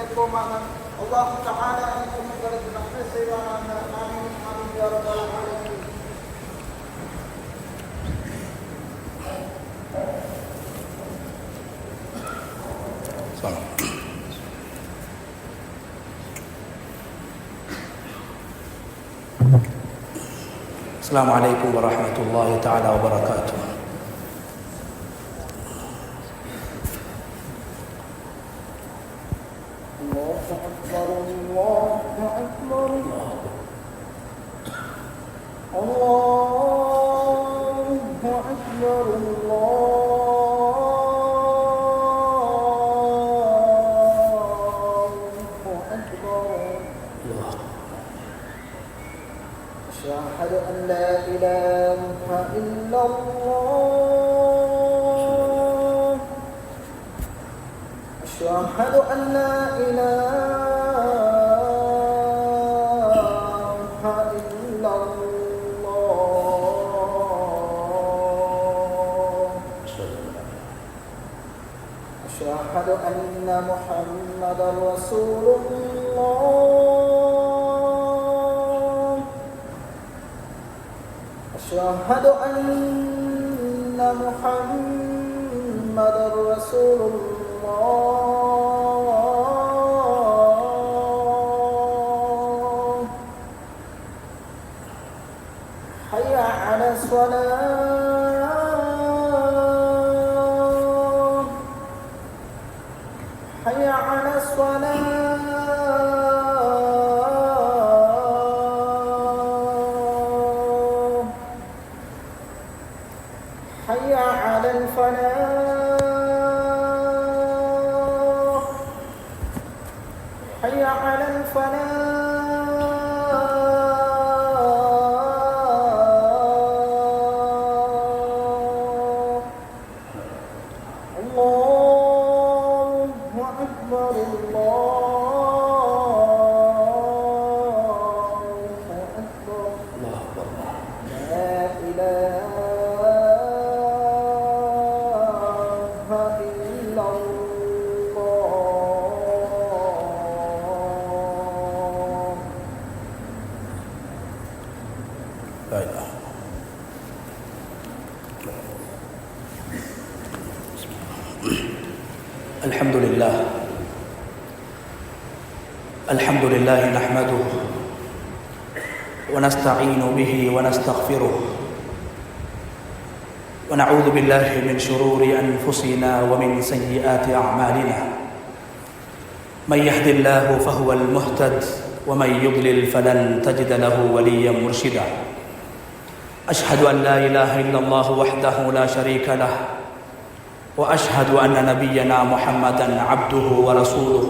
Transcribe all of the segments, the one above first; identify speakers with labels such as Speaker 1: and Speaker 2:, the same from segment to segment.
Speaker 1: கேட்போமாக. அல்லாஹ் தஆலா எங்களுக்கு நன்மை செய்வானாக. ஆமீன் ஆமீன் யா ரப்பல் ஆலமீன்.
Speaker 2: السلام عليكم ورحمة الله تعالى وبركاته.
Speaker 1: الله أكبر الله أكبر الله أكبر أشهد أن لا إله إلا الله أشهد أن لا إله إلا الله أشهد أن محمدا رسول الله أشهد أن محمدا رسول الله حي على الصلاة حي على الصلاة حي على الفلاح حي على الفلاح الله أكبر الله أكبر لا إله
Speaker 2: الحمد لله نحمده ونستعين به ونستغفره ونعوذ بالله من شرور أنفسنا ومن سيئات أعمالنا من يهد الله فهو المهتد ومن يضلل فلن تجد له وليا مرشدا أشهد أن لا إله إلا الله وحده لا شريك له وأشهد أن نبينا محمدا عبده ورسوله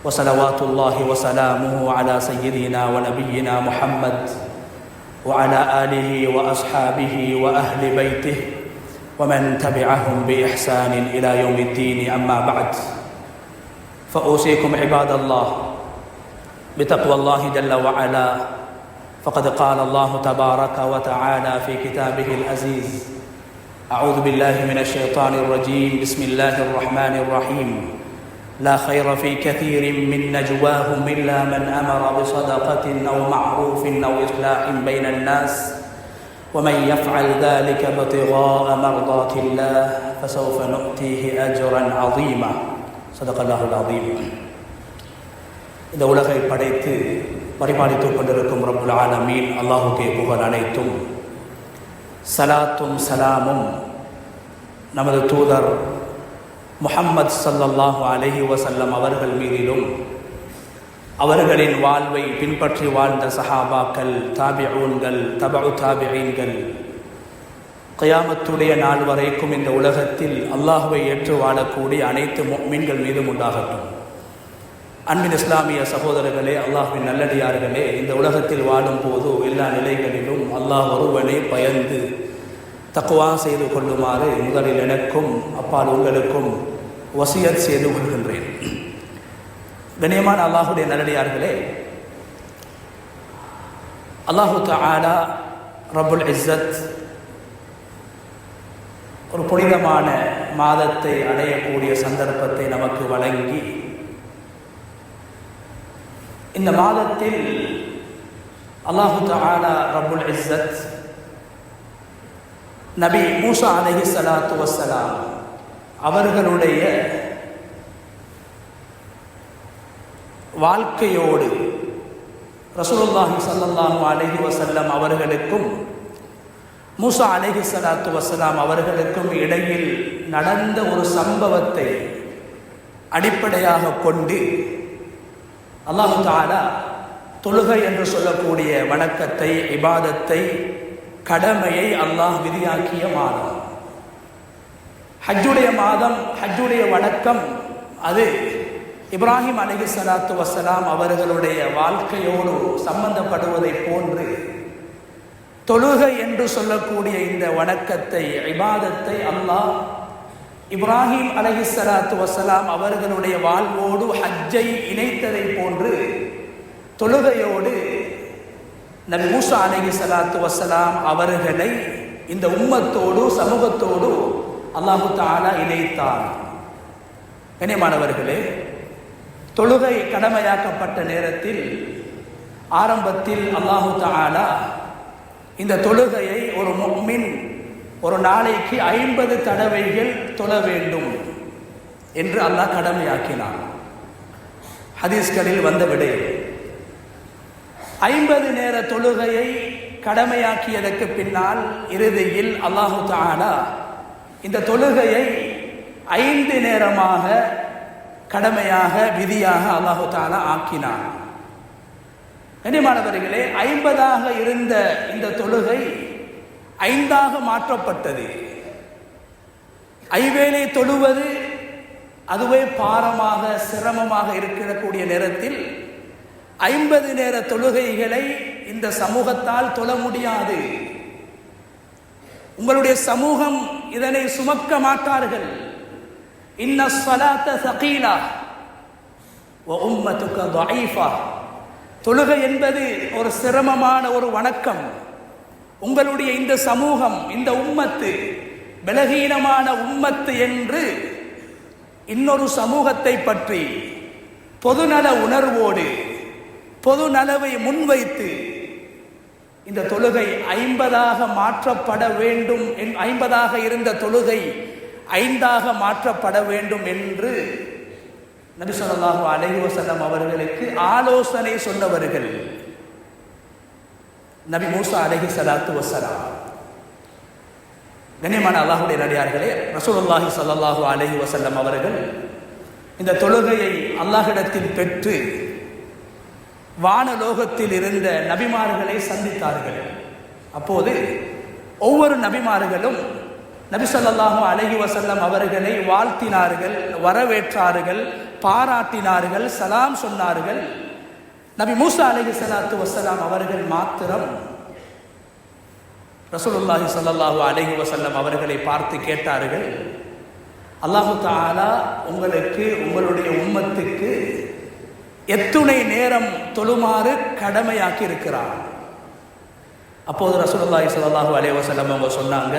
Speaker 2: وصلوات الله وسلامه على سيدنا ونبينا محمد وعلى آله وأصحابه وأهل بيته ومن تبعهم بإحسان إلى يوم الدين. أما بعد فأوصيكم عباد الله بتقوى الله جل وعلا فقد قال الله تبارك وتعالى في كتابه العزيز أعوذ بالله من الشيطان الرجيم بسم الله الرحمن الرحيم لا خير في كثير من نجواهم إلا من أمر بصدقة أو معروف أو إصلاح بين الناس ومن يفعل ذلك ابتغاء مرضات الله فسوف نؤتيه أجرا عظيما صدق الله العظيم. இந்த உலகை படைத்து பரிபாலித்துக் கொண்டிருக்கும் ரப்புல் ஆலமீன் அல்லாஹுக்கே புகழ் அனைத்தும். சலாத்தும் சலாமும் நமது தூதர் முஹம்மது ஸல்லல்லாஹு அலைஹி வஸல்லம் அவர்கள் மீதிலும் அவர்களின் வாழ்வை பின்பற்றி வாழ்ந்த சஹாபாக்கள், தாபிஊன்கள், தபஉ தாபிஈன்கள் கியாமத்துடைய நாள் வரைக்கும் இந்த உலகத்தில் அல்லாஹ்வை ஏற்று வாழக்கூடிய அனைத்து முஃமின்கள் மீதும் உண்டாகட்டும். அன்பின் இஸ்லாமிய சகோதரர்களே, அல்லாஹ்வின் நல்லடியார்களே, இந்த உலகத்தில் வாழும் போது எல்லா நிலைகளிலும் அல்லாஹ் ஒருவனை பயந்து தக்வா செய்து கொள்ளுமாறு முதலில் எனக்கும் அப்பால் உங்களுக்கும் வசியத் செய்து கொள்கின்றேன். கண்ணியமான அல்லாஹுடைய நல்லடியார்களே, அல்லாஹு தஆலா ரப்புல் இஸ்ஸத் ஒரு புனிதமான மாதத்தை அடையக்கூடிய சந்தர்ப்பத்தை நமக்கு வழங்கி இந்த மாதத்தில் அல்லாஹு தஆலா ரப்புல் இஸ்ஸத் நபி மூசா அலைஹிஸ்ஸலாத்து வஸ்ஸலாம் அவர்களுடைய வாழ்க்கையோடு ரசூலுல்லாஹி ஸல்லல்லாஹு அலைஹி வஸல்லம் அவர்களுக்கும் மூசா அலைஹிஸ்ஸலாத்து வஸ்ஸலாம் அவர்களுக்கும் இடையில் நடந்த ஒரு சம்பவத்தை அடிப்படையாக கொண்டு அல்லாஹு தஆலா தொழுகை என்று சொல்லக்கூடிய வணக்கத்தை, இபாதத்தை, கடமையை அல்லாஹ் விதியாக்கிய மாதம். ஹஜ்ஜுடைய மாதம், ஹஜ்ஜுடைய வணக்கம் அது இப்ராஹிம் அலைஹிஸ்ஸலாத்து வஸ்ஸலாம் அவர்களுடைய வாழ்க்கையோடு சம்பந்தப்படுவதை போன்று தொழுகை என்று சொல்லக்கூடிய இந்த வணக்கத்தை, இபாதத்தை அல்லாஹ் இப்ராஹிம் அலைஹிஸ்ஸலாத்து வஸ்ஸலாம் அவர்களுடைய வாழ்வோடு ஹஜ்ஜை இணைத்ததை போன்று தொழுகையோடு நபி மூசா அலைஹிஸ்ஸலாத்து வஸ்ஸலாம் அவர்களை இந்த உம்மத்தோடு, சமூகத்தோடு அல்லாஹு தஆலா இணைத்தார். கண்ணியமானவர்களே, தொழுகை கடமையாக்கப்பட்ட நேரத்தில் ஆரம்பத்தில் அல்லாஹு தஆலா இந்த தொழுகையை ஒரு முஃமின் ஒரு நாளைக்கு 50 தடவைகள் தொழ வேண்டும் என்று அல்லாஹ் கடமையாக்கினான். ஹதீஸ்களில் வந்த விடயம் 50 நேர தொழுகையை கடமையாக்கியதற்கு பின்னால் இறுதியில் அல்லாஹு தஆலா இந்த தொழுகையை 5 நேரமாக கடமையாக, விதியாக அல்லாஹு தஆலா ஆக்கினான். கண்ணியமானவர்களே, 50ஆக இருந்த இந்த தொழுகை 5ஆக மாற்றப்பட்டது. ஐவேளை தொழுவது அதுவே பாரமாக, சிரமமாக இருக்கக்கூடிய நேரத்தில் 50 நேர தொழுகைகளை இந்த சமூகத்தால் தொழ முடியாது. உங்களுடைய சமூகம் இதனை சுமக்க மாட்டார்கள். இன்ன ஸலாத்த ஸகீலா வ உம்மத்துக ضعீஃபா. தொழுகை என்பது ஒரு சிரமமான ஒரு வணக்கம். உங்களுடைய இந்த சமூகம், இந்த உம்மத்து பலகீனமான உம்மத்து என்று இன்னொரு சமூகத்தை பற்றி பொதுநல உணர்வோடு, பொதுநலவை முன்வைத்து இந்த தொழுகை 50ஆக மாற்றப்பட வேண்டும், 50ஆக இருந்த தொழுகை 5ஆக மாற்றப்பட வேண்டும் என்று நபி ஸல்லல்லாஹு அலைஹி வஸல்லம் அவர்களுக்கு ஆலோசனை சொன்னவர்கள் நபி மூசா அலைஹிஸ்ஸலாத்து வஸ்ஸலாம். கண்ணியமான அல்லாஹ்வுடைய நல்லடியார்களே, ரசூலுல்லாஹி ஸல்லல்லாஹு அலைஹி வஸல்லம் அவர்கள் இந்த தொழுகையை அல்லாஹ்விடத்தில் பெற்று வானலோகத்தில் இருந்த நபிமார்களை சந்தித்தார்கள். அப்போது ஒவ்வொரு நபிமார்களும் நபி ஸல்லல்லாஹு அலைஹி வஸல்லம் அவர்களை வாழ்த்தினார்கள், வரவேற்றார்கள், பாராட்டினார்கள், சலாம் சொன்னார்கள். நபி மூசா அலைஹிஸ்ஸலாத்து வஸ்ஸலாம் அவர்கள் மாத்திரம் ரசூலுல்லாஹி ஸல்லல்லாஹு அலைஹி வஸல்லம் அவர்களை பார்த்து கேட்டார்கள், அல்லாஹு தஆலா உங்களுக்கு, உங்களுடைய உம்மத்துக்கு எத்துணை நேரம் தொழுமாறு கடமையாக்கி இருக்கிறார்? அப்போது ரசூலுல்லாஹி ஸல்லல்லாஹு அலைஹி வஸல்லம் அவங்க சொன்னாங்க,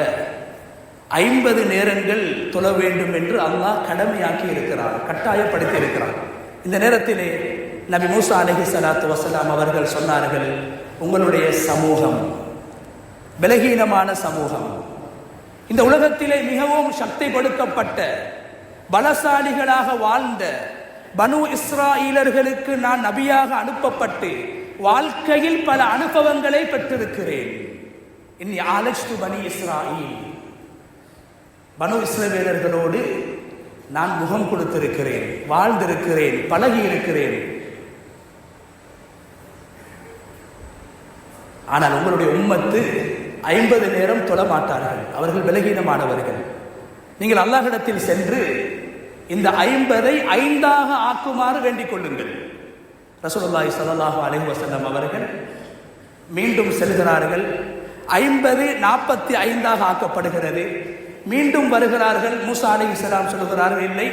Speaker 2: 50 நேரங்கள் தொழ வேண்டும் என்று அல்லாஹ் கடமையாக்கி இருக்கிறார், கட்டாயப்படுத்தி இருக்கிறார். இந்த நேரத்திலே நபி மூசா அலைஹிஸ்ஸலாத்து வஸ்ஸலாம் அவர்கள் சொன்னார்கள், உங்களுடைய சமூகம் பலகீனமான சமூகம், இந்த உலகத்திலே மிகவும் சக்தி கொடுக்கப்பட்ட பலசாலிகளாக வாழ்ந்த பனு இஸ்ராயீலர்களுக்கு நான் நபியாக அனுப்பப்பட்டு வாழ்க்கையில் பல அனுபவங்களை பெற்றிருக்கிறேன். இன்னி ஆலஜ்து பனி இஸ்ராயீல், பனு இஸ்ரவேலர்களோடு நான் முகம் கொடுத்திருக்கிறேன், வாழ்ந்திருக்கிறேன், பழகி இருக்கிறேன். ஆனால் உங்களுடைய உம்மத்து 50 நேரம் தொழ மாட்டார்கள், அவர்கள் பலகீனமானவர்கள். நீங்கள் அல்லாஹ்விடத்தில் சென்று இந்த 50ஐ 5ஆக ஆக்குமாறு வேண்டிக் கொள்ளுங்கள். ரசூலுல்லாஹி ஸல்லல்லாஹு அலைஹி வஸல்லம் அவர்கள் மீண்டும் செல்கிறார்கள். 50 45ஆக ஆக்கப்படுகிறது. மீண்டும் வருகிறார்கள். மூசா அலைஹிஸ்ஸலாம் சொல்கிறார்கள், இல்லை,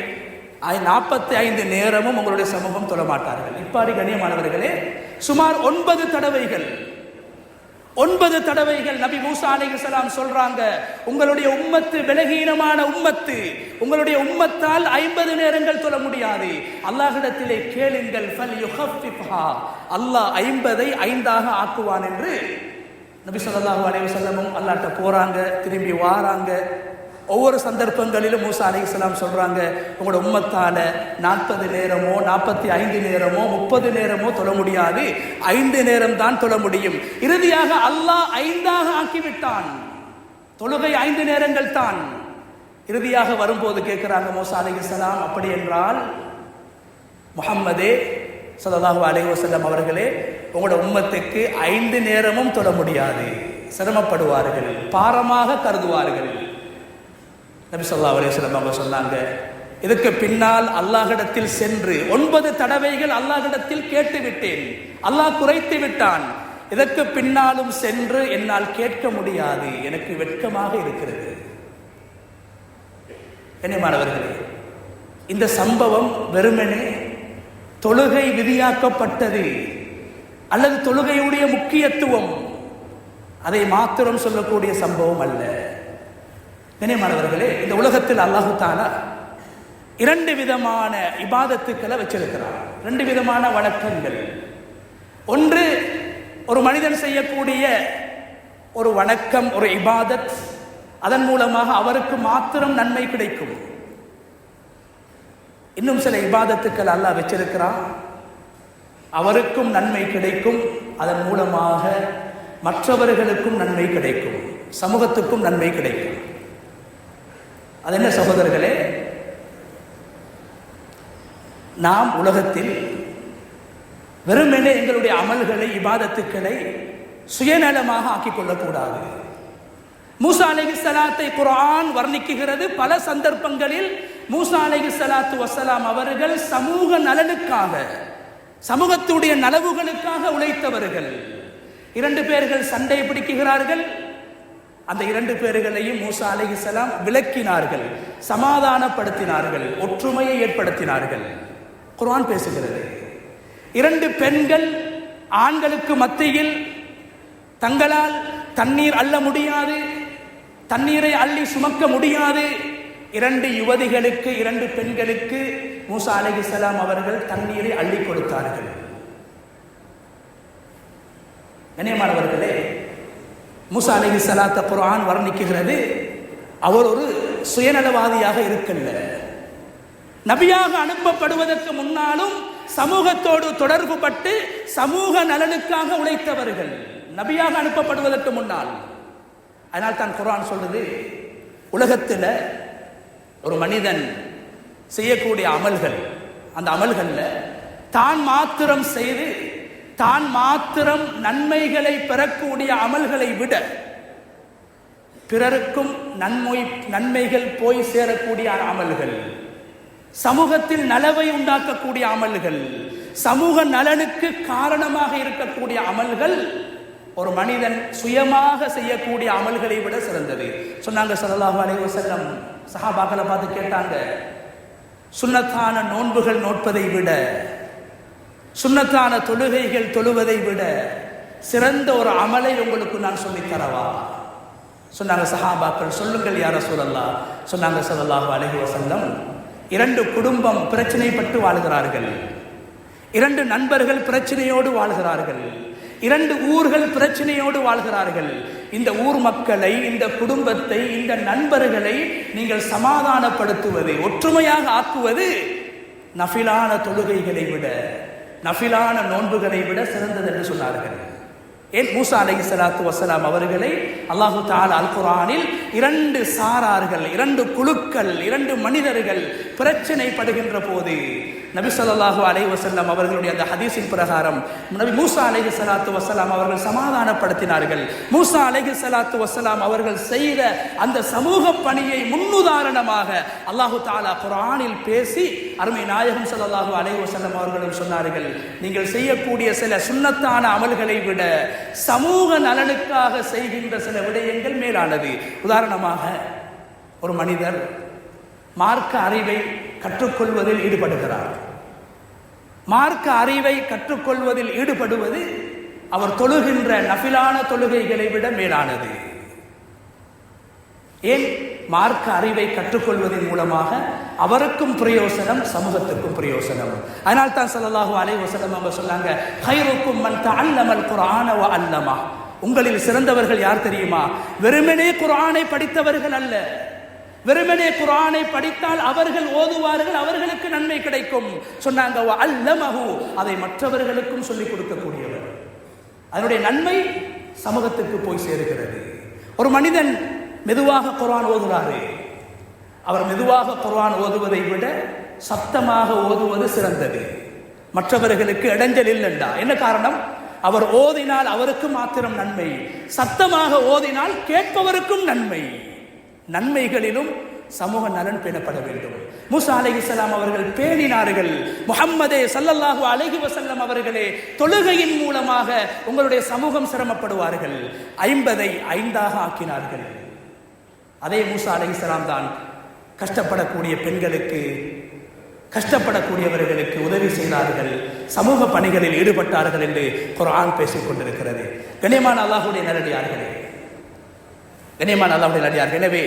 Speaker 2: 45 நேரமும் உங்களுடைய சமூகம் தொழ மாட்டார்கள். இப்பாடி கண்ணியமானவர்களே, சுமார் 9 தடவைகள் 9 தடவைகள் நபி மூசா அலைஹிஸ்ஸலாம் சொல்றாங்க, உங்களுடைய உம்மத்து பலகீனமான உம்மத்து, உங்களுடைய உம்மத்தால் 50 நேரங்கள் தொழ முடியாது, அல்லாஹ்விடத்திலே கேளுங்கள், ஃபல்யுஹஃபிஃப்ஹா, அல்லாஹ் 50ஐ 5ஆக ஆக்குவான் என்று நபி ஸல்லல்லாஹு அலைஹி வஸல்லமும் அல்லாஹ்ட்ட போறாங்க, திரும்பி வாராங்க. ஒவ்வொரு சந்தர்ப்பங்களிலும் மூசா அலைஹிஸ்ஸலாம் சொல்றாங்க, உங்களோட உம்மத்தால 40 நேரமோ 45 நேரமோ 30 நேரமோ தொழ முடியாது, 5 நேரம் தான் தொழ முடியும். இறுதியாக அல்லாஹ் 5ஆக ஆக்கிவிட்டான். தொழுகை 5 நேரங்கள் தான். இறுதியாக வரும்போது கேட்கிறாங்க மூசா அலைஹிஸ்ஸலாம், அப்படி என்றால் முஹம்மதே ஸல்லல்லாஹு அலைஹி வஸல்லம் அவர்களே, உங்களோட உம்மத்துக்கு 5 நேரமும் தொழ முடியாது, சிரமப்படுவார்கள், பாரமாக கருதுவார்கள். நபி ஸல்லல்லாஹு அலைஹி வஸல்லம் அவங்க சொன்னாங்க, இதுக்கு பின்னால் அல்லாஹ்விடத்தில் சென்று 9 தடவைகள் அல்லாஹ்விடத்தில் கேட்டு விட்டேன், அல்லாஹ் குறைத்து விட்டான். இதற்கு பின்னாலும் சென்று என்னால் கேட்க முடியாது, எனக்கு வெட்கமாக இருக்கிறது. கண்ணியமானவர்களே, இந்த சம்பவம் வெறுமனே தொழுகை விதியாக்கப்பட்டது அல்லது தொழுகையுடைய முக்கியத்துவம் அதை மாத்திரம் சொல்லக்கூடிய சம்பவம் அல்ல. கண்ணியமானவர்களே, இந்த உலகத்தில் அல்லாஹு தஆலா 2 விதமான இபாதத்துக்களை வச்சிருக்கிறார், 2 விதமான வணக்கங்கள். ஒன்று, ஒரு மனிதன் செய்யக்கூடிய ஒரு வணக்கம், ஒரு இபாதத், அதன் மூலமாக அவருக்கு மாத்திரம் நன்மை கிடைக்கும். இன்னும் சில இபாதத்துக்கள் அல்லாஹ் வச்சிருக்கிறான், அவருக்கும் நன்மை கிடைக்கும், அதன் மூலமாக மற்றவர்களுக்கும் நன்மை கிடைக்கும், சமூகத்துக்கும் நன்மை கிடைக்கும். அது என்ன சகோதரர்களே? நாம் உலகத்தில் வெறுமனே எங்களுடைய அமல்களை, இபாதத்துக்களை சுயநலமாக ஆக்கிக் கொள்ளக்கூடாது. மூசா அலைஹிஸ்ஸலாத்தை குர்ஆன் வர்ணிக்குகிறது. பல சந்தர்ப்பங்களில் மூசா அலைஹிஸ்ஸலாத்து வஸ்ஸலாம் அவர்கள் சமூக நலனுக்காக, சமூகத்துடைய நலவுகளுக்காக உழைத்தவர்கள். 2 பேர்கள் சண்டை பிடிக்கிறார்கள். அந்த 2 பேர்களையும் மூசா அலைஹிஸ்ஸலாம் விளக்கினார்கள், சமாதானப்படுத்தினார்கள், ஒற்றுமையை ஏற்படுத்தினார்கள். குர்ஆன் பேசுகிறது. 2 பெண்கள் ஆண்களுக்கு மத்தியில் தங்களால் தண்ணீர் அள்ள முடியாது, தண்ணீரை அள்ளி சுமக்க முடியாது. 2 யுவதிகளுக்கு, 2 பெண்களுக்கு மூசா அலைஹிஸ்ஸலாம் அவர்கள் தண்ணீரை அள்ளி கொடுத்தார்கள். கண்ணியமானவர்களே, மூசா அலைஹிஸ்ஸலாத்தை குர்ஆன் வர்ணிக்குகிறது. அவர் ஒரு சுயநலவாதியாக இருக்கல்ல. நபியாக அனுப்பப்படுவதற்கு முன்னாலும் சமூகத்தோடு தொடர்பு பட்டு சமூக நலனுக்காக உழைத்தவர்கள், நபியாக அனுப்பப்படுவதற்கு முன்னால். அதனால் தான் குர்ஆன் சொல்லுது, உலகத்தில் ஒரு மனிதன் செய்யக்கூடிய அமல்கள், அந்த அமல்கள்ல தான் மாத்திரம் செய்து தான் மாத்திரம் நன்மைகளை பெறக்கூடிய அமல்களை விட பிறருக்கும் நன்மைகள் போய் சேரக்கூடிய அமல்கள், சமூகத்தில் நலவை உண்டாக்கக்கூடிய அமல்கள், சமூக நலனுக்கு காரணமாக இருக்கக்கூடிய அமல்கள் ஒரு மனிதன் சுயமாக செய்யக்கூடிய அமல்களை விட சிறந்தது சொன்னாங்க ஸல்லல்லாஹு அலைஹி வஸல்லம். சஹாபாக்களை பார்த்து கேட்டாங்க, சுன்னத்தான நோன்புகள் நோட்பதை விட, சுன்னத்தான தொழுகைகள் தொழுவதை விட சிறந்த ஒரு அமலை உங்களுக்கு நான் சொல்லித் தரவா? சொன்னாங்க சஹாபாக்கள், சொல்லுங்கள் யா ரசூலல்லாஹ். சொன்னாங்க ஸல்லல்லாஹு அலைஹி வஸல்லம், 2 குடும்பம் பிரச்சனைப்பட்டு வாழ்கிறார்கள், 2 நண்பர்கள் பிரச்சனையோடு வாழ்கிறார்கள், 2 ஊர்கள் பிரச்சனையோடு வாழ்கிறார்கள். இந்த ஊர் மக்களை, இந்த குடும்பத்தை, இந்த நண்பர்களை நீங்கள் சமாதானப்படுத்துவது, ஒற்றுமையாக ஆக்குவது நஃபிலான தொழுகைகளை விட, நஃபிலான நோன்புகளை விட சிறந்தது என்று சொன்னார்கள். ஏன்? மூசா அலைஹிஸ்ஸலாத்து வஸ்ஸலாம் அவர்களை அல்லாஹு தஆலா அல் குர்ஆனில் 2 சாரார்கள், 2 குழுக்கள், 2 மனிதர்கள் பிரச்சனைப்படுகின்ற போது நபி ஸல்லல்லாஹு அலைஹி வஸல்லம் அவர்களுடைய அந்த ஹதீஸின் பிரகாரம் நபி மூசா அலைஹிஸ்ஸலாத்து வஸ்ஸலாம் அவர்கள் சமாதானப்படுத்தினார்கள். மூசா அலைஹிஸ்ஸலாத்து வஸ்ஸலாம் அவர்கள் செய்த அந்த சமூக பணியை முன்னுதாரணமாக அல்லாஹு தஆலா குர்ஆனில் பேசி அருமை நாயகம் ஸல்லல்லாஹு அலைஹி வஸல்லம் அவர்களும் சொன்னார்கள், நீங்கள் செய்யக்கூடிய சில சுன்னத்தான அமல்களை விட சமூக நலனுக்காக செய்கின்ற சில விடயங்கள் மேலானது. உதாரணமாக, ஒரு மனிதர் மார்க்க அறிவை கற்றுக்கொள்வதில் ஈடுபடுகிறார். மார்க்க அறிவை கற்றுக்கொள்வதில் ஈடுபடுவது அவர் தொழுகின்ற நஃபிலான தொழுகைகளை விட மேலானது. ஏன்? மார்க்க அறிவை கற்றுக்கொள்வதன் மூலமாக அவருக்கும் பிரயோசனம், சமூகத்துக்கும் பிரயோசனம். அதனால் தான் ஸல்லல்லாஹு அலைஹி வஸல்லம் அவங்க சொன்னாங்க, கைருக்கும் மன் தஅல்லமல் குர்ஆன வ அல்லமா. உங்களில் சிறந்தவர்கள் யார் தெரியுமா? வெறுமனே குர்ஆனை படித்தவர்கள் அல்ல. வெறுமனே குர்ஆனை படித்தால் அவர்கள் ஓதுவார்கள், அவர்களுக்கு நன்மை கிடைக்கும் சொன்னாங்க. வ அல்லமஹு, அதை மற்றவர்களுக்கும் சொல்லிக் கொடுக்கக்கூடியவர். அதனுடைய நன்மை சமூகத்துக்கு போய் சேருகிறது. ஒரு மனிதன் மெதுவாக குர்ஆன் ஓதுகிறாரு. அவர் மெதுவாக குர்ஆன் ஓதுவதை விட சத்தமாக ஓதுவது சிறந்தது. மற்றவர்களுக்கு இடைஞ்சல் இல்லைண்டா. என்ன காரணம்? அவர் ஓதினால் அவருக்கு மாத்திரம் நன்மை, சத்தமாக ஓதினால் கேட்பவருக்கும் நன்மை. நன்மைகளிலும் சமூக நலன் பேணப்பட வேண்டும். மூசா அலைஹிஸ்ஸலாம் அவர்கள் பேணினார்கள். முஹம்மதே ஸல்லல்லாஹு அலைஹி வஸல்லம் அவர்களே, தொழுகையின் மூலமாக உங்களுடைய சமூகம் சிரமப்படுவார்கள். 50ஐ 5ஆக ஆக்கினார்கள். அதே மூசா அலைஹிஸ்ஸலாம் தான் கஷ்டப்படக்கூடிய பெண்களுக்கு, கஷ்டப்படக்கூடியவர்களுக்கு உதவி செய்தார்கள், சமூக பணிகளில் ஈடுபட்டார்கள் என்று குர்ஆன் பேசிக் கொண்டிருக்கிறது. கண்ணியமான அல்லாஹ்வுடைய நல்லடியார்களே, கண்ணியமான அல்லாஹ்வுடைய நல்லடியார்களே, எனவே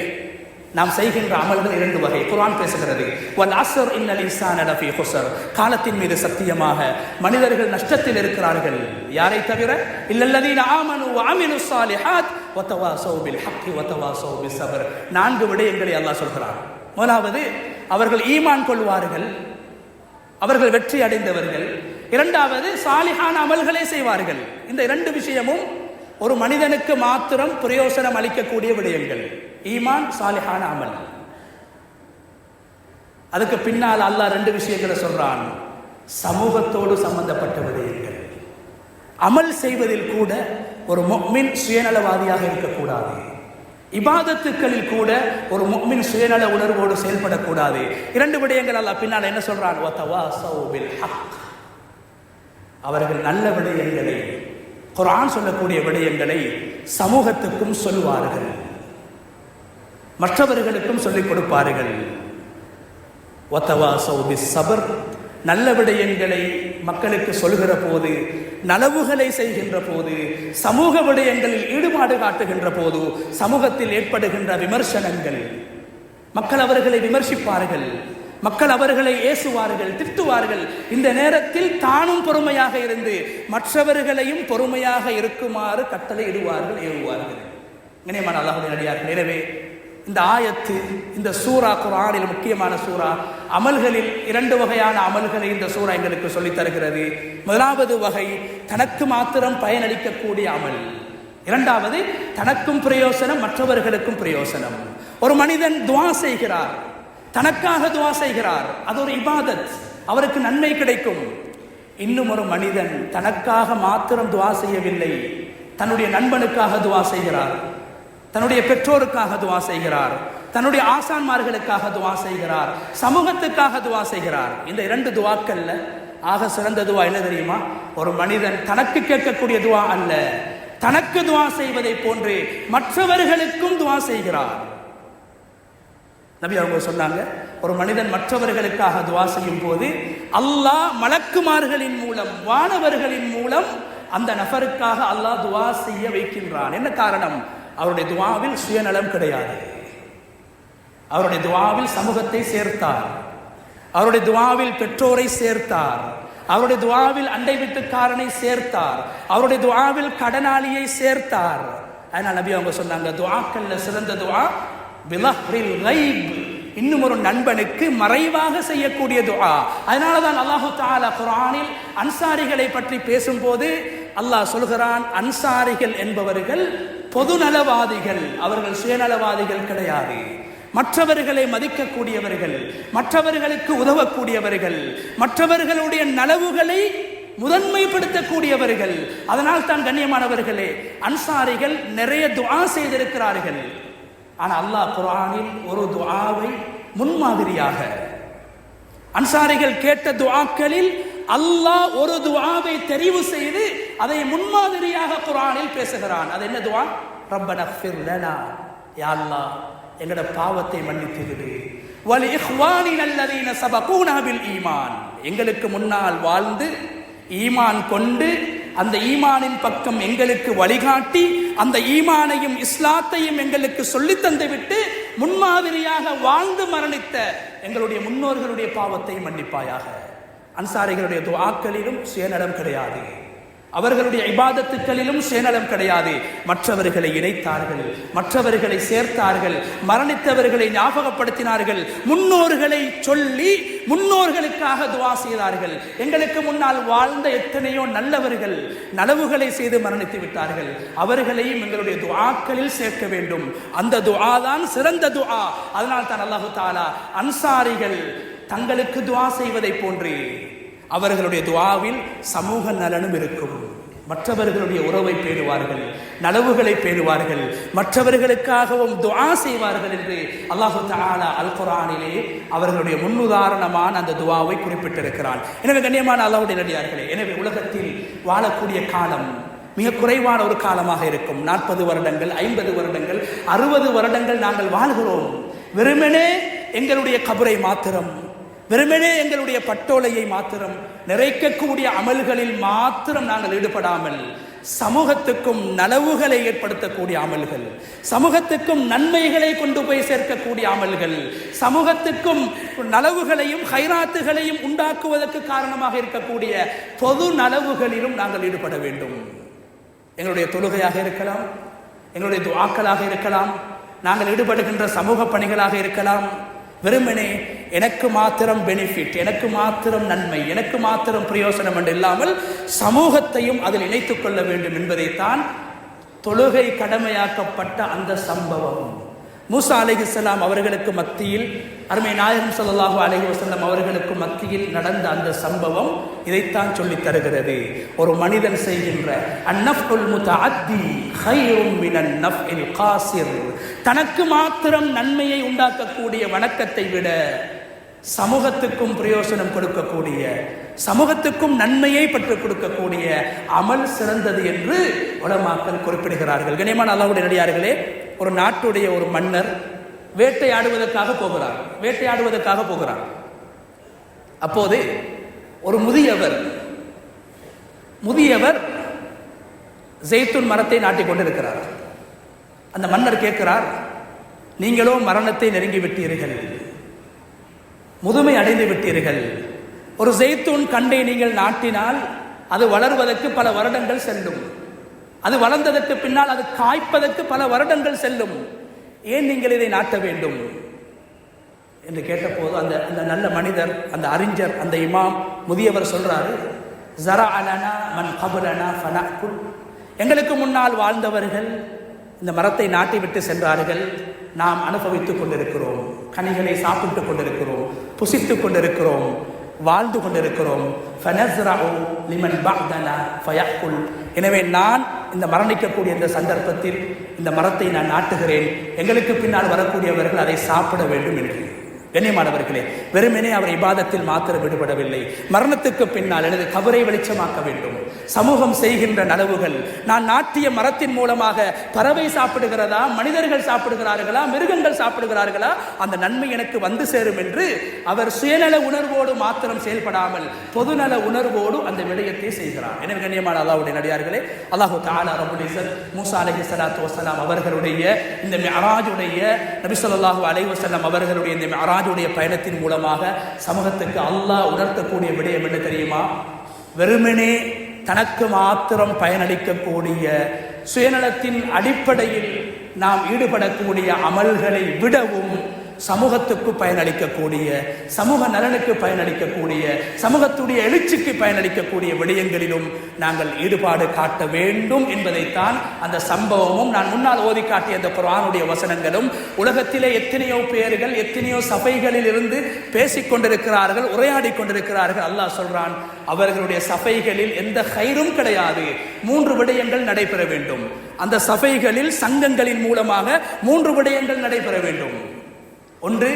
Speaker 2: நாம் செய்கின்ற அமல்கள் 2 வகை. குர்ஆன் பேசுகிறது, வல் அஸ்ர் இன்னல் இன்சான லஃபீ குஸ்ர். காலத்தின் மீது சத்தியமாக மனிதர்கள் நஷ்டத்தில் இருக்கிறார்கள். யாரை தவிர? இல்லல்லதீன ஆமனு வ அமிலுஸ் ஸாலிஹாத் வ தவாஸௌ பில் ஹக்கி வ தவாஸௌ பிஸ் ஸப்ர். 4 விடயங்களை அல்லாஹ் சொல்கிறார். முதலாவது, அவர்கள் ஈமான் கொள்வார்கள், அவர்கள் வெற்றி அடைந்தவர்கள். இரண்டாவது, சாலிஹான அமல்களை செய்வார்கள். இந்த 2 விஷயமும் ஒரு மனிதனுக்கு மாத்திரம் பிரயோசனம் அளிக்கக்கூடிய விடயங்கள். ஈமான், சாலிஹான அமல். அதுக்கு பின்னால் அல்லாஹ் 2 விஷயங்களை சொல்றான். சமூகத்தோடு சம்பந்தப்பட்ட விடயங்கள். அமல் செய்வதில் கூட ஒரு முஃமின் சுயநலவாதியாக இருக்கக்கூடாது. இபாதத்துக்களில் கூட ஒரு முஃமின் சுயநல உணர்வோடு செயல்படக்கூடாது. 2 விடயங்கள் அல்லாஹ் பின்னால் என்ன சொல்றான்? வதவாஸௌ பில் ஹக். அவர்கள் நல்ல விடயங்களை, குர்ஆன் சொல்லக்கூடிய விடயங்களை சமூகத்துக்கும் சொல்வார்கள், மற்றவர்களுக்கும் சொல்லிக் கொடுப்பார்கள். வதவாஸௌ பிஸ் ஸப்ர். நல்ல விடயங்களை மக்களுக்கு சொல்கிற போது, நலவுகளை செய்கின்ற போது, சமூக விடயங்களில் ஈடுபாடு காட்டுகின்ற போது சமூகத்தில் ஏற்படுகின்ற விமர்சனங்கள், மக்கள் அவர்களை விமர்சிப்பார்கள், மக்கள் அவர்களை ஏசுவார்கள், திட்டுவார்கள். இந்த நேரத்தில் தானும் பொறுமையாக இருந்து மற்றவர்களையும் பொறுமையாக இருக்குமாறு கட்டளை இடுவார்கள், ஏவுவார்கள். கண்ணியமான அல்லாஹ்வுடைய நல்லடியார்களே, எனவே இந்த ஆயத்து, இந்த சூரா குர்ஆனில் முக்கியமான சூரா. அமல்களில் 2 வகையான அமல்களை இந்த சூரா எங்களுக்கு சொல்லித் தருகிறது. முதலாவது வகை தனக்கு மாத்திரம் பயனளிக்கக்கூடிய அமல். இரண்டாவது, தனக்கும் பிரயோசனம், மற்றவர்களுக்கும் பிரயோசனம். ஒரு மனிதன் துஆ செய்கிறார், தனக்காக துஆ செய்கிறார், அது ஒரு இபாதத், அவருக்கு நன்மை கிடைக்கும். இன்னும் ஒரு மனிதன் தனக்காக மாத்திரம் துஆ செய்யவில்லை, தன்னுடைய நண்பனுக்காக துஆ செய்கிறார், தன்னுடைய பெற்றோருக்காக துஆ செய்கிறார், தன்னுடைய ஆசான்மார்களுக்காக துஆ செய்கிறார், சமூகத்துக்காக துஆ செய்கிறார். இந்த 2 துஆக்கள்ல ஆக சிறந்த துஆ என்ன தெரியுமா? ஒரு மனிதன் தனக்கு கேட்கக்கூடிய துஆ அல்ல, தனக்கு துஆ செய்வதை போன்று மற்றவர்களுக்கும் துஆ செய்கிறார். நபி அவங்க சொன்னாங்க, ஒரு மனிதன் மற்றவர்களுக்காக துஆ செய்யும் போது அல்லாஹ் மலக்குமார்களின் மூலம், வானவர்களின் மூலம் அந்த நபருக்காக அல்லாஹ் துஆ செய்ய வைக்கின்றான். என்ன காரணம்? அவருடைய துஆவில் சுயநலம் கிடையாது. அவருடைய துஆவில் சமூகத்தை சேர்த்தார், அவருடைய துஆவில் பெற்றோரை சேர்த்தார், அவருடைய துஆவில் அண்டை வீட்டுக்காரனை சேர்த்தார், அவருடைய துஆவில் கடனாளியை சேர்த்தார். அதனால நபி அவங்க சொன்னாங்க, துஆக்கள்ல சிறந்த துஆ பிலஹ்ரில் கைப், இன்னும் ஒரு நண்பனுக்கு மறைவாக செய்யக்கூடிய துஆ. அதனாலதான் அல்லாஹு தஆலா குர்ஆனில் அன்சாரிகளை பற்றி பேசும்போது அல்லாஹ் சொல்கிறான், அன்சாரிகள் என்பவர்கள் பொதுநலவாதிகள், அவர்கள் சுயநலவாதிகள் கிடையாது. மற்றவர்களை மதிக்கக்கூடியவர்கள், மற்றவர்களுக்கு உதவக்கூடியவர்கள், மற்றவர்களுடைய நலவுகளை முதன்மைப்படுத்தக்கூடியவர்கள். அதனால் தான் கண்ணியமானவர்களே, அன்சாரிகள் நிறைய துஆ செய்திருக்கிறார்கள். ஆனால் அல்லாஹ் குர்ஆனில் ஒரு துஆவை முன்மாதிரியாக, அன்சாரிகள் கேட்ட துஆக்களில் அல்லாஹ் ஒரு துஆவை தெரிவு செய்து அதை முன்மாதிரியாக குர்ஆனில் பேசுகிறான். அது என்ன துஆ? ரப்பனா ஃபிர் லனா, யா அல்லாஹ் எங்கட பாவத்தை மன்னித்து விடு, வலி இஹ்வானினா அல்லதீன சபகூனா பில் ஈமான், எங்களுக்கு முன்னால் வாழ்ந்து ஈமான் கொண்டு அந்த ஈமானின் பக்கம் எங்களுக்கு வழிகாட்டி அந்த ஈமானையும் இஸ்லாத்தையும் எங்களுக்கு சொல்லித் தந்துவிட்டு முன்மாதிரியாக வாழ்ந்து மரணித்த எங்களுடைய முன்னோர்களுடைய பாவத்தை மன்னிப்பாயாக. அன்சாரிகளுடைய துஆக்களிலும் சுயநலம் கிடையாது, அவர்களுடைய இபாதத்துக்களிலும் சுயநலம் கிடையாது. மற்றவர்களை இணைத்தார்கள், மற்றவர்களை சேர்த்தார்கள், மரணித்தவர்களை ஞாபகப்படுத்தினார்கள், முன்னோர்களை சொல்லி முன்னோர்களுக்காக துஆ செய்தார்கள். எங்களுக்கு முன்னால் வாழ்ந்த எத்தனையோ நல்லவர்கள் நலவுகளை செய்து மரணித்து விட்டார்கள், அவர்களையும் எங்களுடைய துஆக்களில் சேர்க்க வேண்டும். அந்த துஆ தான் சிறந்த துஆ. அதனால் தான் அல்லாஹு தஆலா அன்சாரிகள் தங்களுக்கு துஆ செய்வதை போன்று அவர்களுடைய துஆவில் சமூக நலனும் இருக்கும். மற்றவர்களுடைய உறவை பேணுவார்கள், நலவுகளை பேணுவார்கள், மற்றவர்களுக்காகவும் துஆ செய்வார்கள் என்று அல்லாஹு தஆலா அல் குர்ஆனிலே அவர்களுடைய முன்னுதாரணமான அந்த துஆவை குறிப்பிட்டிருக்கிறான். எனவே கண்ணியமான அல்லாஹ்வுடைய நல்லடியார்களே, எனவே உலகத்தில் வாழக்கூடிய காலம் மிக குறைவான ஒரு காலமாக இருக்கும். 40 வருடங்கள், 50 வருடங்கள், 60 வருடங்கள் நாங்கள் வாழ்கிறோம். வெறுமனே எங்களுடைய கபரை மாத்திரம், வெறுமனே எங்களுடைய பட்டோலையை மாத்திரம் நிறைக்கக்கூடிய அமல்களில் மாத்திரம் நாங்கள் ஈடுபடாமல் சமூகத்துக்கும் நலவுகளை ஏற்படுத்தக்கூடிய அமல்கள், சமூகத்துக்கும் நன்மைகளை கொண்டு போய் சேர்க்கக்கூடிய அமல்கள், சமூகத்துக்கும் நலவுகளையும் ஹைராத்துகளையும் உண்டாக்குவதற்கு காரணமாக இருக்கக்கூடிய பொது நலவுகளிலும் நாங்கள் ஈடுபட வேண்டும். எங்களுடைய தொழுகையாக இருக்கலாம், எங்களுடைய துஆக்களாக இருக்கலாம், நாங்கள் ஈடுபடுகின்ற சமூக பணிகளாக இருக்கலாம். வெறுமனே எனக்கு மாத்திரம் பெனிஃபிட், எனக்கு மாத்திரம் நன்மை, எனக்கு மாத்திரம் பிரயோசனம் என்று இல்லாமல் சமூகத்தையும் அதில் இணைத்துக் கொள்ள வேண்டும் என்பதைத்தான் தொழுகை கடமையாக்கப்பட்ட அந்த சம்பவம், மூசா அலைஹிஸ்ஸலாம் அவர்களுக்கு மத்தியில், அருமை நாயகம் ஸல்லல்லாஹு அலைஹி வஸல்லம் அவர்களுக்கு மத்தியில் நடந்த அந்த சம்பவம் இதைத்தான் சொல்லித் தருகிறது. ஒரு மனிதன் செய்கின்ற அந்நஃப்உல் முதஅத்தி கைரும் மினன் நஃப்இல் காசிர், தனக்கு மாத்திரம் நன்மையை உண்டாக்கக்கூடிய வணக்கத்தை விட சமூகத்துக்கும் பிரயோசனம் கொடுக்கக்கூடிய, சமூகத்துக்கும் நன்மையை பெற்றுக் கொடுக்கக்கூடிய அமல் சிறந்தது என்று உலமாக்கள் குறிப்பிடுகிறார்கள். கண்ணியமான அல்லாஹ்வுடைய நல்லடியார்களே, ஒரு நாட்டுடைய ஒரு மன்னர் வேட்டையாடுவதற்காக போகிறார். அப்போது ஒரு முதியவர் ஜெய்துன் மரத்தை நாட்டிக் கொண்டிருக்கிறார். அந்த மன்னர் கேட்கிறார், நீங்களோ மரணத்தை நெருங்கி விட்டீர்கள், முதுமை அடைந்து விட்டீர்கள். ஒரு ஜெய்துன் கண்டை நீங்கள் நாட்டினால் அது வளர்வதற்கு பல வருடங்கள் செல்லும், அது வளர்ந்ததற்கு பின்னால் அது காய்ப்பதற்கு பல வருடங்கள் செல்லும், ஏன் நீங்கள் இதை நாட்ட வேண்டும் என்று கேட்டபோது அந்த நல்ல மனிதர், அந்த அறிஞர், அந்த இமாம் முதியவர் சொல்றாரு, ஸரஅலனா மன் கபலனா ஃபனஅகுல், எங்களுக்கு முன்னால் வாழ்ந்தவர்கள் இந்த மரத்தை நாட்டி விட்டு சென்றார்கள், நாம் அனுபவித்துக் கொண்டிருக்கிறோம், கனிகளை சாப்பிட்டுக் கொண்டிருக்கிறோம், புசித்துக் கொண்டிருக்கிறோம், வாழ்ந்து கொண்டிருக்கிறோம். ஃபனஸ்ரஉ லிமன் பஅதனா ஃபயஅகுல், எனவே நான் இந்த மரணிக்கக்கூடிய இந்த சந்தர்ப்பத்தில் இந்த மரத்தை நான் நாட்டுகிறேன், எங்களுக்கு பின்னால் வரக்கூடியவர்கள் அதை சாப்பிட வேண்டும் என்று. கண்ணியமானவர்களே, வெறுமனே அவர் இபாதத்தில் மாத்திரம் விடுபடவில்லை, மரணத்துக்கு பின்னால் எனது கபரை வெளிச்சமாக்க வேண்டும். சமூகம் செய்கின்ற நலவுகள், நான் நாட்டிய மரத்தின் மூலமாக பறவை சாப்பிடுகிறதா, மனிதர்கள் சாப்பிடுகிறார்களா, மிருகங்கள் சாப்பிடுகிறார்களா, அந்த நன்மை எனக்கு வந்து சேரும் என்று அவர் சுயநல உணர்வோடு மாத்திரம் செயல்படாமல் பொதுநல உணர்வோடு அந்த விடயத்தை செய்கிறார். எனவே கண்ணியமான அல்லாஹ்வுடைய நல்லடியார்களே, அல்லாஹு தஆலா ரப்புல் இஸ்ஸத் மூசா அலைஹிஸ்ஸலாத்து வஸலாம் அவர்களுடைய இந்த மிஅராஜுடைய, நபி ஸல்லல்லாஹு அலைஹி வஸல்லம் அவர்களுடைய இந்த மிஅராஜுடைய பயணத்தின் மூலமாக சமூகத்துக்கு அல்லாஹ் உணர்த்தக்கூடிய விடயம் என்ன தெரியுமா? வெறுமனே தனக்கு மாத்திரம் பயனளிக்கக்கூடிய சுயநலத்தின் அடிப்படையில் நாம் ஈடுபடக்கூடிய அமல்களை விடவும் சமூகத்துக்கு பயனளிக்கக்கூடிய, சமூக நலனுக்கு பயனளிக்கக்கூடிய, சமூகத்துடைய எழுச்சிக்கு பயனளிக்கக்கூடிய விடயங்களிலும் நாங்கள் ஈடுபாடு காட்ட வேண்டும் என்பதைத்தான் அந்த சம்பவமும் நான் முன்னால் ஓதி காட்டிய அந்த குர்ஆனுடைய வசனங்களும், உலகத்திலே எத்தனையோ பேர்கள் எத்தனையோ சபைகளில் இருந்து பேசிக் கொண்டிருக்கிறார்கள், உரையாடி கொண்டிருக்கிறார்கள். அல்லாஹ் சொல்றான், அவர்களுடைய சபைகளில் எந்த கைரும் கிடையாது. 3 விடயங்கள் நடைபெற வேண்டும். அந்த சபைகளில் சங்கங்களின் மூலமாக 3 விடயங்கள் நடைபெற வேண்டும். ஒன்று,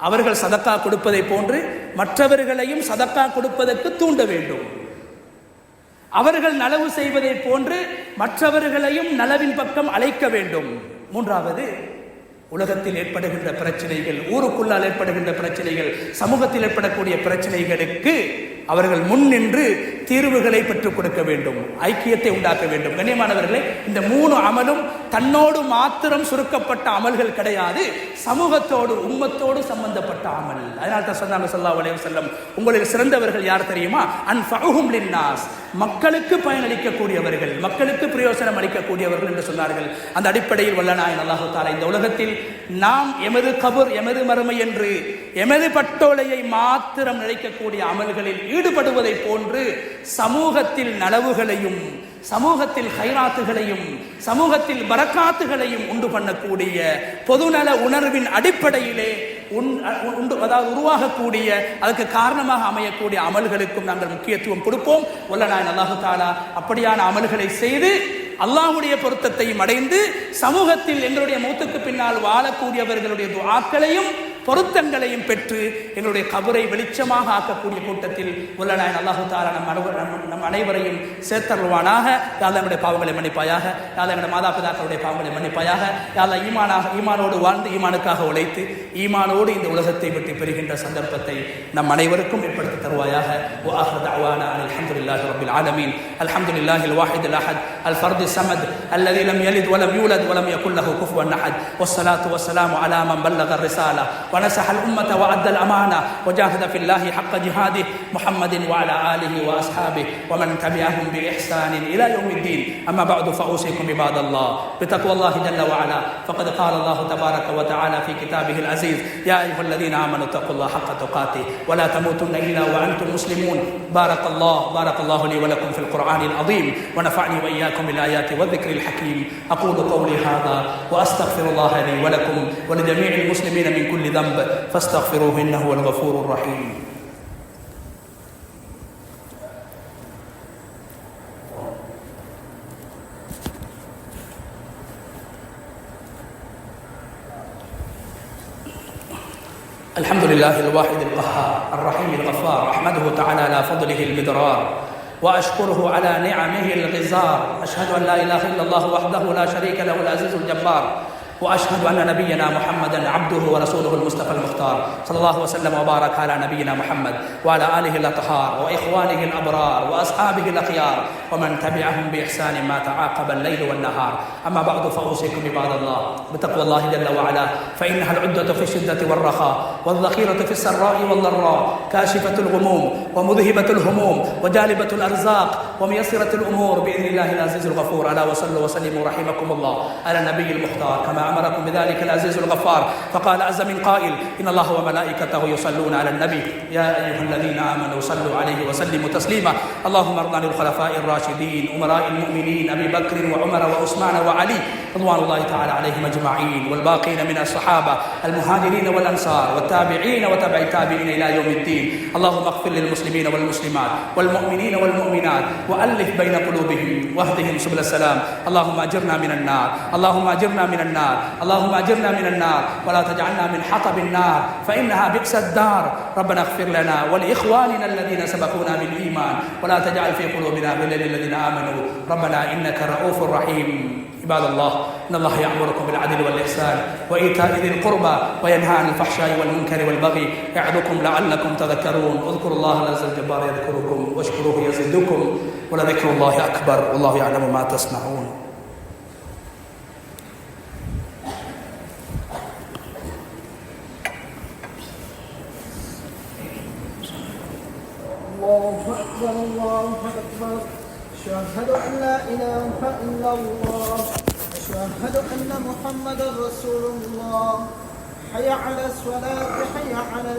Speaker 2: அவர்கள் சதக்கா கொடுப்பதை போன்று மற்றவர்களையும் சதக்கா கொடுப்பதற்கு தூண்ட வேண்டும். அவர்கள் நலவு செய்வதை போன்று மற்றவர்களையும் நலவின் பக்கம் அழைக்க வேண்டும். 3வது, உலகத்தில் ஏற்படுகின்ற பிரச்சனைகள், ஊருக்குள்ளால் ஏற்படுகின்ற பிரச்சனைகள், சமூகத்தில் ஏற்படக்கூடிய பிரச்சனைகளுக்கு அவர்கள் முன் நின்று தீர்வுகளை பெற்றுக் கொடுக்க வேண்டும், ஐக்கியத்தை உண்டாக்க வேண்டும். கண்ணியமானவர்களே, இந்த 3 அமலும் தன்னோடு மாத்திரம் சுருக்கப்பட்ட அமல்கள் கிடையாது, சமூகத்தோடு உம்மத்தோடு சம்பந்தப்பட்ட அமல். அதனால் தான் சொன்னாங்க ஸல்லல்லாஹு அலைஹி வஸல்லம், உங்களில் சிறந்தவர்கள் யார் தெரியுமா? அன்ஃபஉஹும் லின்னாஸ், மக்களுக்கு பயனளிக்கக்கூடியவர்கள், மக்களுக்கு பிரயோசனம் அளிக்கக்கூடியவர்கள் என்று சொன்னார்கள். அந்த அடிப்படையில் வல்லநாயன் அல்லாஹு தஆலா இந்த உலகத்தில் நாம் எமது கபர் எமது மறுமை என்று எமது பட்டோலையை மாத்திரம் நினைக்கக்கூடிய அமல்களில் ஈடுபடுவதை போன்று சமூகத்தில் நலவுகளையும் சமூகத்தில் ஹைராத்துகளையும் சமூகத்தில் பரக்காத்துகளையும் உண்டு பண்ணக்கூடிய பொதுநல உணர்வின் அடிப்படையிலே அதாவது உருவாகக்கூடிய அதுக்கு காரணமாக அமையக்கூடிய அமல்களுக்கும் நாங்கள் முக்கியத்துவம் கொடுப்போம். வல்லநாயன் அல்லாஹு தஆலா அப்படியான அமல்களை செய்து அல்லாஹ்வுடைய பொருத்தத்தையும் அடைந்து சமூகத்தில் எங்களுடைய மௌத்துக்கு பின்னால் வாழக்கூடியவர்களுடைய துஆக்களையும் பொருத்தங்களையும் பெற்று எங்களுடைய கபரை வெளிச்சமாக ஆக்கக்கூடிய கூட்டத்தில் வல்லநாயன் அல்லாஹு தஆலா நம் அனைவரையும் சேர்த்தருள்வானாக. யா அல்லாஹ் நம்முடைய பாவங்களை மன்னிப்பாயாக. யா அல்லாஹ் நம்முடைய மாதா பிதாக்களுடைய பாவங்களை மன்னிப்பாயாக. யா அல்லாஹ் ஈமானோடு வாழ்ந்து ஈமானுக்காக உழைத்து ஈமானோடு இந்த உலகத்தை விட்டு பெறுகின்ற சந்தர்ப்பத்தை நம் அனைவருக்கும் ஏற்படுத்தி தருவாயாக. வ ஆஹிரு தஅவானா அல்ஹம்துலில்லாஹி ரப்பில் ஆலமீன். அல்ஹம்துலில்லாஹில் வாஹிதில் அஹத் அல் ஃபர்திஸ் ஸமத் அல்லதி லம் யலித் வ லம் யூலத் வ லம் யகுல் லஹு குஃபுவன் அஹத். வஸ்ஸலாத்து வஸ்ஸலாமு அலா மன் பல்லக الرسالة ونصح الأمة وأدى الأمانة وجاهد في الله حق جهاده محمد وعلى آله وأصحابه ومن تبعهم بإحسان إلى يوم الدين. أما بعد فأوصيكم عباد الله بتقوى الله جل وعلا، فقد قال الله تبارك وتعالى في كتابه العزيز: يا أيها الذين آمنوا اتقوا الله حق تقاته ولا تموتن إلا وأنتم مسلمون. بارك الله لي ولكم في القرآن العظيم ونفعني وإياكم بالآيات والذكر الحكيم. أقول قولي هذا وأستغفر الله لي ولكم ولجميع المسلمين من كل ذنب فاستغفروه إنه هو الغفور الرحيم. الحمد لله الواحد القهار الرحيم الغفار، أحمده تعالى على فضله المدرار وأشكره على نعمه الغزار. أشهد أن لا إله إلا الله وحده لا شريك له العزيز الجبار، وأشهد أن نبينا محمدا عبده ورسوله المصطفى المختار. صلى الله وسلم وبارك على نبينا محمد وعلى آله الأطهار وإخوانه الأبرار وأصحابه الأخيار ومن تبعهم بإحسان ما تعاقب الليل والنهار. أما بعد فأوصيكم عباد الله بتقوى الله جل وعلا، فإنها العدة في الشدة والرخاء والذخيرة في السراء والضراء، كاشفة الغموم ومذهبة الهموم وجالبة الأرزاق وميسرة الأمور بإذن الله العزيز الغفور. ألا وصلوا وسلموا رحمكم الله على النبي المختار كما أمركم بذلك العزيز الغفار. فقال عز من قائل: إن الله وملائكته يصلون على النبي يا أيها الذين آمنوا صلوا عليه وسلموا تسليما. اللهم ارض عن الخلفاء الراشدين أمراء المؤمنين أبي بكر وعمر وعثمان وعلي رضوان الله تعالى عليهم أجمعين، والباقين من الصحابة المهاجرين والأنصار والتابعين وتبع التابعين إلى يوم الدين. اللهم اغفر للمسلمين والمسلمات والمؤمنين والمؤمنات وألف بين قلوبهم واهدهم سبل السلام. اللهم أجرنا من النار، اللهم أجرنا من النار، اللهم أجرنا من النار ولا تجعلنا من حطب النار فإنها بئس الدار. ربنا اغفر لنا ولإخواننا الذين سبقونا بالإيمان ولا تجعل في قلوبنا غلا للذين آمنوا ربنا إنك رؤوف رحيم. عباد الله، إن الله يأمركم بالعدل والإحسان وإيتاء ذي القربى وينهى عن الفحشاء والمنكر والبغي يعظكم لعلكم تذكرون. اذكروا الله العزيز الجبار يذكركم واشكروه يزدكم ولذكر الله أكبر والله يعلم ما تصنعون.
Speaker 1: الله أكبر الله أكبر. أشهد أن لا إله إلا الله أشهد أن محمدا رسول الله. حي على الصلاة حي على